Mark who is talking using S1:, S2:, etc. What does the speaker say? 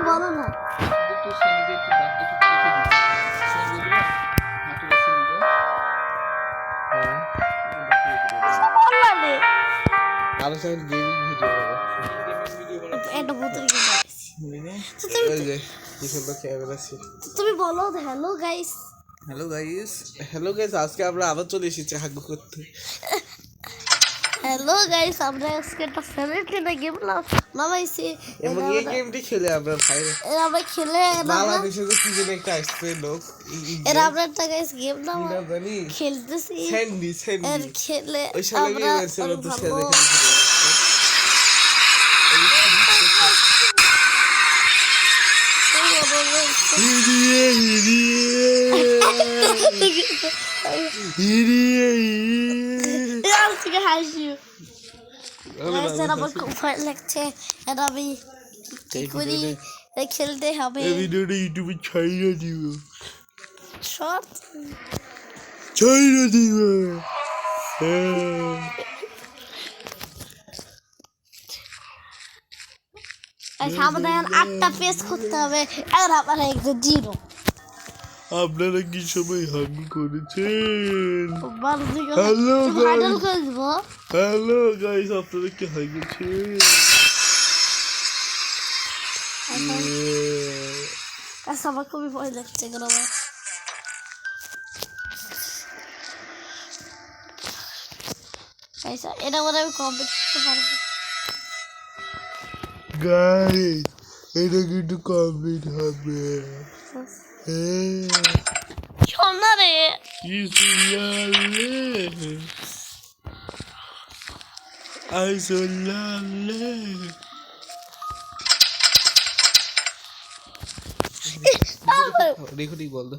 S1: বলো না
S2: একটু শ্রেণীতে একটু দাঁত একটু কেটে দিচ্ছি শ্রেণীগুলো হাঁটু রেখে দিবে
S3: আরো সব গেমিং ভিডিও হবে
S1: এটা বোতল কি গাইস
S3: এই যে কি সুন্দর ক্যামেরা আছে
S1: তুমি বলো হ্যালো গাইস
S3: হ্যালো গাইস আজকে আমরা আবার চলে এসেছি হাগু করতে
S1: হ্যালো গাইস আমরা আজকে একটা ফেভারিট না গেম নামাইছি
S3: এবং এই গেমটি খেলে আমরা ভাই
S1: এরা আমরা খেলে
S3: বাংলাদেশে যে কি যেন একটা আসছে লোক
S1: এরা আমরা একটা গাইস গেম নাম
S3: না জানি
S1: খেলতেছি
S3: স্যান্ডি
S1: এর খেলে
S3: ওই শালা
S1: আমরা
S3: গেম আছে তো খেলে
S1: আমার খুব ভয় লাগছে আর আমি কি করি খেলতে হবে
S3: ভিডিওটা ইউটিউবে ছাইরা দিব
S1: শর্ট
S3: ছাইরা দিব
S1: আমাদের 8টা পেজ করতে হবে আর আমার একটা জিরো
S3: আপনারা কি সবাই হাগু করেছেন
S1: হ্যালো করবো
S3: হ্যালো গাইস আপনারা কি হাগেছেন
S1: আমার খুবই ভয় লাগছে এটা বলে আমি কমপ্লিট করতে পারবো
S3: গাইস এটা কিন্তু কমপ্লিট হবে
S1: শোনা রে
S3: কি সুলালে আই সুলালে রেকর্ডিং বন্ধ